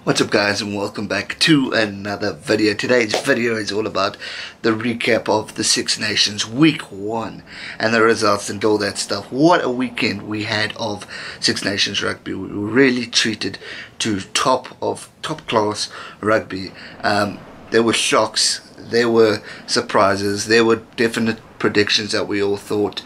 What's up guys, and welcome back to another video. Today's video is all about the recap of the Six Nations Week 1 and the results and all that stuff. What a weekend we had of Six Nations rugby. We were really treated to top class rugby. There were shocks, there were surprises, there were definite predictions that we all thought.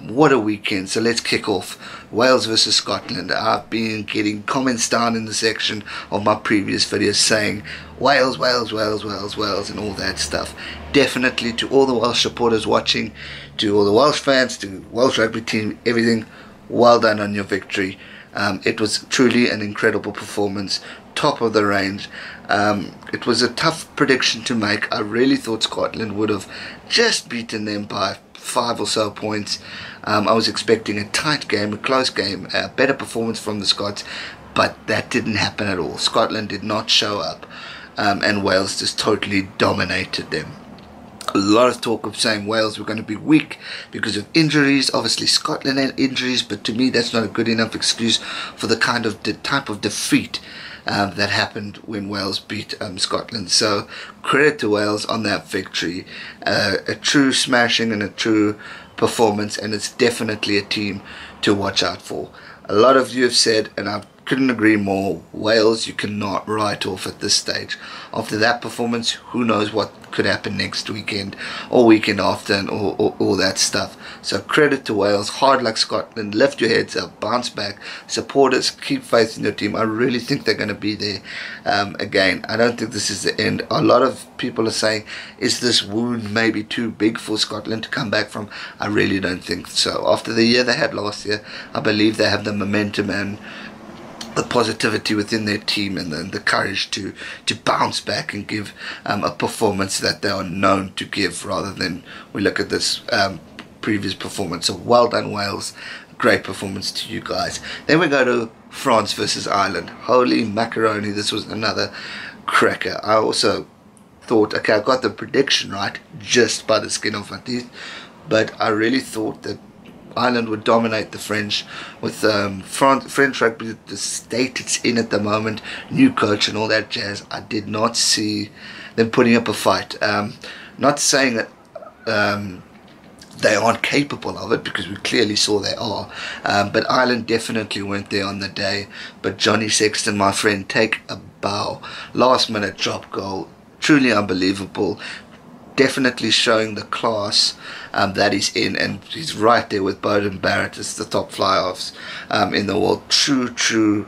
What a weekend. So let's kick off. Wales versus Scotland. I've been getting comments down in the section of my previous videos saying Wales, Wales, Wales, Wales, Wales and all that stuff. Definitely to all the Welsh supporters watching, to all the Welsh fans, to Welsh rugby team, everything, well done on your victory. It was truly an incredible performance, top of the range. It was a tough prediction to make. I really thought Scotland would have just beaten them by 5 or so points. I was expecting a tight game, a close game, a better performance from the Scots, but that didn't happen at all. Scotland did not show up, and Wales just totally dominated them. A lot of talk of saying Wales were going to be weak because of injuries. Obviously Scotland had injuries, but to me that's not a good enough excuse for the type of defeat that happened when Wales beat Scotland. So credit to Wales on that victory. A true smashing and a true performance, and it's definitely a team to watch out for. A lot of you have said, and I couldn't agree more, Wales you cannot write off at this stage. After that performance, who knows what could happen next weekend or weekend after and all that stuff. So credit to Wales. Hard like Scotland. Lift your heads up, bounce back. Supporters, keep faith in your team. I really think they're going to be there again. I don't think this is the end. A lot of people are saying, is this wound maybe too big for Scotland to come back from? I really don't think so. After the year they had last year, I believe they have the momentum and the positivity within their team and the courage to bounce back and give a performance that they are known to give, rather than we look at this previous performance. So well done Wales, great performance to you guys. Then we go to France versus Ireland. Holy macaroni, this was another cracker. I also thought, okay, I got the prediction right just by the skin of my teeth, but I really thought that Ireland would dominate the French with French rugby, the state it's in at the moment, new coach and all that jazz. I did not see them putting up a fight. Not saying that they aren't capable of it, because we clearly saw they are, but Ireland definitely weren't there on the day. But Jonathan Sexton, my friend, take a bow. Last minute drop goal, truly unbelievable. Definitely showing the class that he's in, and he's right there with Beauden Barrett as the top fly-offs in the world. True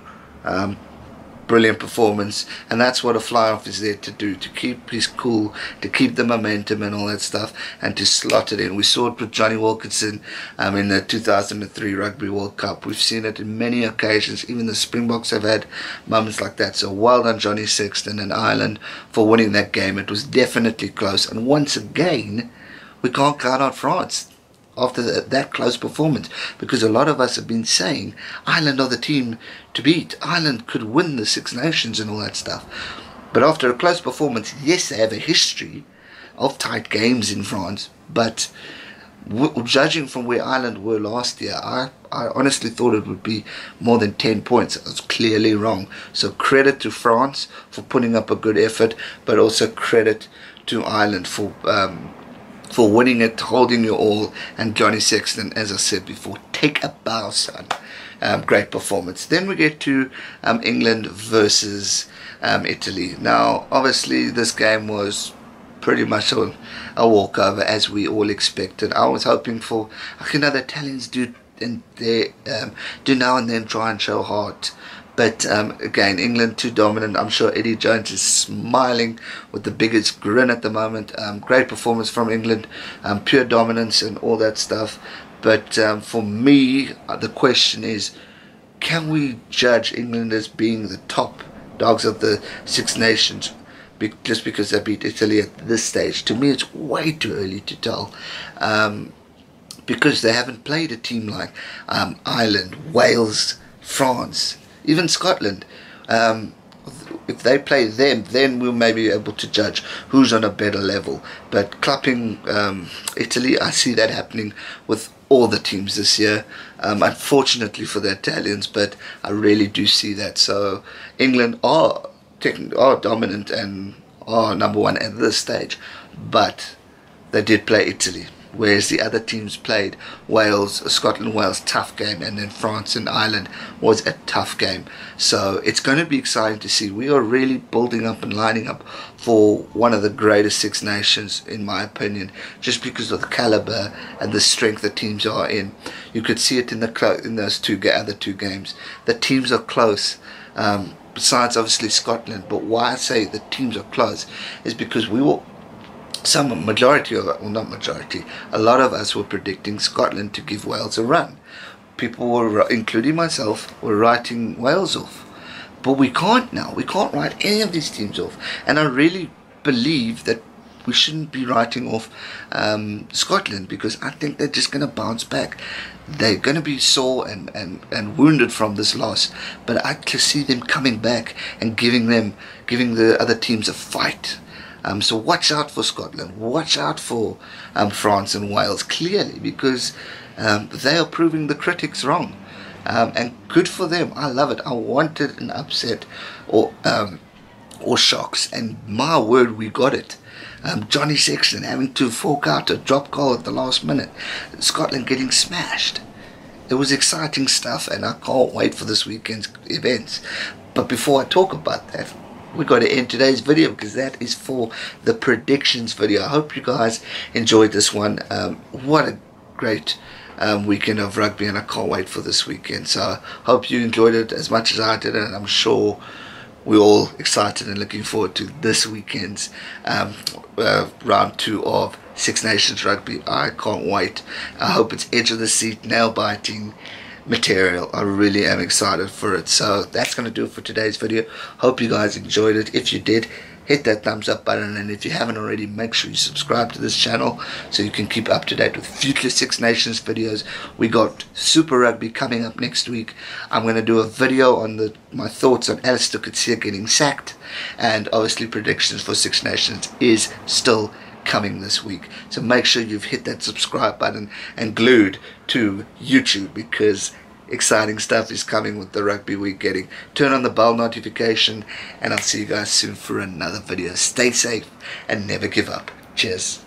brilliant performance, and that's what a fly-off is there to do, to keep his cool, to keep the momentum and all that stuff, and to slot it in. We saw it with Johnny Wilkinson in the 2003 Rugby World Cup. We've seen it in many occasions. Even the Springboks have had moments like that. So well done Johnny Sexton and Ireland for winning that game. It was definitely close, and once again we can't count out France after that close performance, because a lot of us have been saying Ireland are the team to beat. Ireland could win the Six Nations and all that stuff. But after a close performance, yes, they have a history of tight games in France, but judging from where Ireland were last year, I honestly thought it would be more than 10 points. I was clearly wrong. So credit to France for putting up a good effort, but also credit to Ireland for winning it, holding you all. And Johnny Sexton, as I said before, take a bow, son. Great performance. Then we get to England versus Italy. Now, obviously, this game was pretty much a walkover, as we all expected. I was hoping for, the Italians do now and then try and show heart. But again, England too dominant. I'm sure Eddie Jones is smiling with the biggest grin at the moment. Great performance from England, pure dominance and all that stuff. But for me, the question is, can we judge England as being the top dogs of the Six Nations just because they beat Italy at this stage? To me, it's way too early to tell. Because they haven't played a team like Ireland, Wales, France, even Scotland. If they play them, then we'll maybe be able to judge who's on a better level. But clapping Italy, I see that happening with all the teams this year, unfortunately for the Italians, but I really do see that. So England are dominant and are number one at this stage, but they did play Italy, whereas the other teams played Wales, Scotland, Wales, tough game, and then France and Ireland was a tough game. So it's going to be exciting to see. We are really building up and lining up for one of the greatest Six Nations, in my opinion, just because of the caliber and the strength the teams are in. You could see it in those other two games. The teams are close. Besides obviously Scotland, but why I say the teams are close is because we were, a lot of us were predicting Scotland to give Wales a run. People were, including myself, were writing Wales off. But we can't now. We can't write any of these teams off. And I really believe that we shouldn't be writing off Scotland, because I think they're just going to bounce back. They're going to be sore and wounded from this loss, but I can see them coming back and giving the other teams a fight. So watch out for Scotland, watch out for France and Wales, clearly, because they are proving the critics wrong. And good for them. I love it. I wanted an upset or shocks, and my word, we got it. Jonathan Sexton having to fork out a drop goal at the last minute. Scotland getting smashed. It was exciting stuff, and I can't wait for this weekend's events. But before I talk about that, we got to end today's video, because that is for the predictions video. I hope you guys enjoyed this one. What a great weekend of rugby, and I can't wait for this weekend. So I hope you enjoyed it as much as I did, and I'm sure we're all excited and looking forward to this weekend's round 2 of Six Nations rugby. I can't wait. I hope it's edge of the seat, nail biting material. I really am excited for it. So that's going to do it for today's video. Hope you guys enjoyed it. If you did, hit that thumbs up button, and if you haven't already, make sure you subscribe to this channel so you can keep up to date with future Six Nations videos. We got Super Rugby coming up next week. I'm going to do a video on my thoughts on Alistair Coetzee getting sacked, and obviously predictions for Six Nations is still coming this week. So make sure you've hit that subscribe button and glued to YouTube, because exciting stuff is coming with the rugby we're getting. Turn on the bell notification, and I'll see you guys soon for another video. Stay safe and never give up. Cheers.